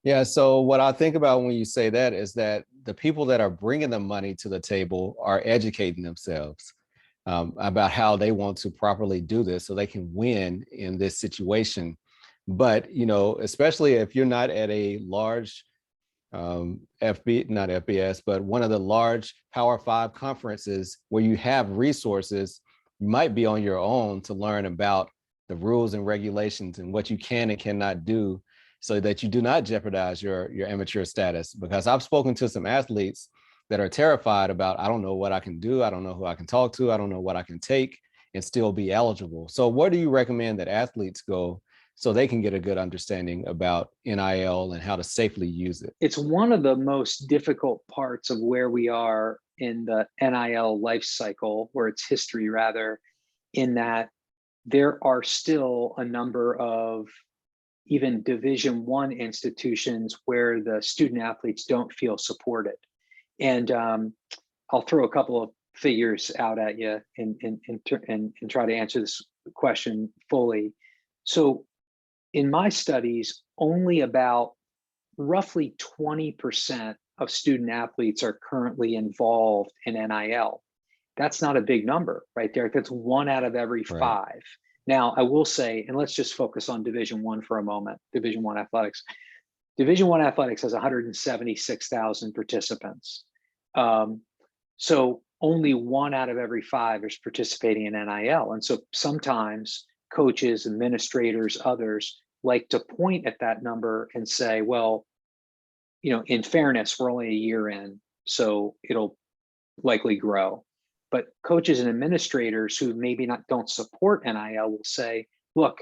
Yeah. So what I think about when you say that is that the people that are bringing the money to the table are educating themselves about how they want to properly do this so they can win in this situation. But, especially if you're not at a large not FBS, but one of the large Power Five conferences where you have resources, you might be on your own to learn about the rules and regulations and what you can and cannot do so that you do not jeopardize your amateur status. Because I've spoken to some athletes that are terrified about, I don't know what I can do. I don't know who I can talk to. I don't know what I can take and still be eligible. So where do you recommend that athletes go so they can get a good understanding about NIL and how to safely use it? It's one of the most difficult parts of where we are in the NIL life cycle, or its history rather, in that there are still a number of even Division I institutions where the student athletes don't feel supported. And I'll throw a couple of figures out at you and try to answer this question fully. So in my studies, only about roughly 20% of student athletes are currently involved in NIL. That's not a big number, right, Derek? That's 1 out of every 5. Right. Now, I will say, and let's just focus on Division I for a moment, Division I athletics. Division I athletics has 176,000 participants. So only 1 out of every 5 is participating in NIL. And so sometimes coaches, administrators, others like to point at that number and say, well, in fairness, we're only a year in, so it'll likely grow. But coaches and administrators who maybe don't support NIL will say, look,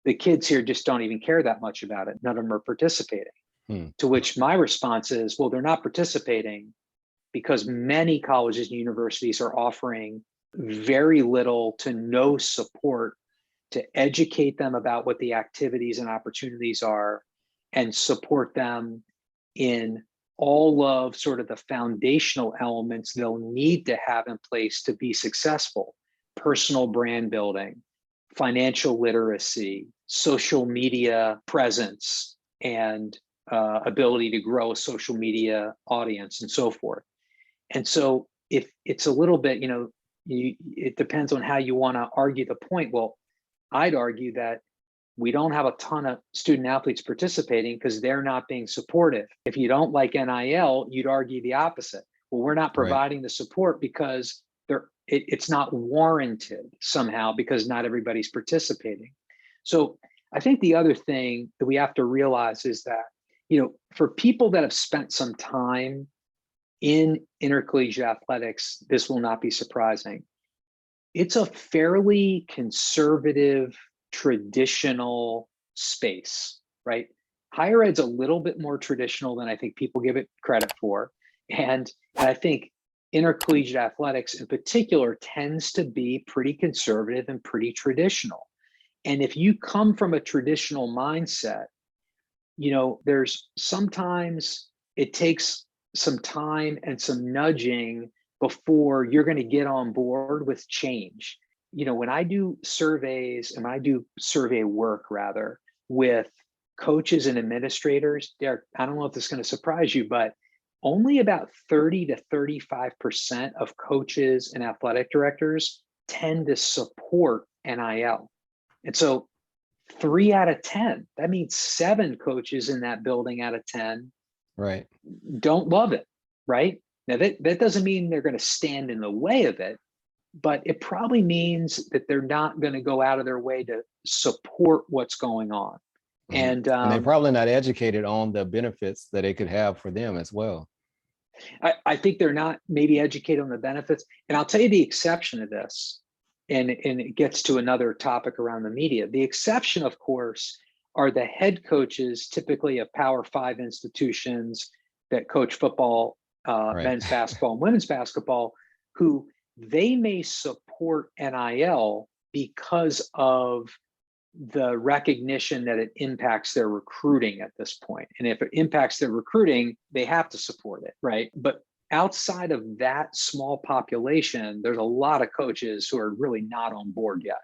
the kids here just don't even care that much about it. None of them are participating. To which my response is, well, they're not participating because many colleges and universities are offering very little to no support to educate them about what the activities and opportunities are and support them in all of sort of the foundational elements they'll need to have in place to be successful: personal brand building, financial literacy, social media presence, and ability to grow a social media audience and so forth. And so if it's a little bit, it depends on how you want to argue the point. Well, I'd argue that we don't have a ton of student athletes participating because they're not being supportive. If you don't like NIL, you'd argue the opposite. Well, we're not providing the support because it's not warranted somehow because not everybody's participating. So I think the other thing that we have to realize is that, for people that have spent some time in intercollegiate athletics, this will not be surprising. It's a fairly conservative, traditional space, right? Higher ed's a little bit more traditional than I think people give it credit for. And I think intercollegiate athletics in particular tends to be pretty conservative and pretty traditional. And if you come from a traditional mindset, there's sometimes it takes some time and some nudging before you're going to get on board with change. When I do surveys and I do survey work rather with coaches and administrators, Derek, I don't know if this is going to surprise you, but only about 30 to 35% of coaches and athletic directors tend to support NIL. And so 3 out of 10, that means 7 coaches in that building out of 10 don't love it, right? Now that doesn't mean they're going to stand in the way of it, but it probably means that they're not going to go out of their way to support what's going on. And they're probably not educated on the benefits that it could have for them as well. I think they're not maybe educated on the benefits. And I'll tell you the exception to this, and it gets to another topic around the media. The exception, of course, are the head coaches, typically of Power 5 institutions that coach football, men's basketball and women's basketball, who they may support NIL because of the recognition that it impacts their recruiting at this point. And if it impacts their recruiting, they have to support it, right? But outside of that small population, there's a lot of coaches who are really not on board yet.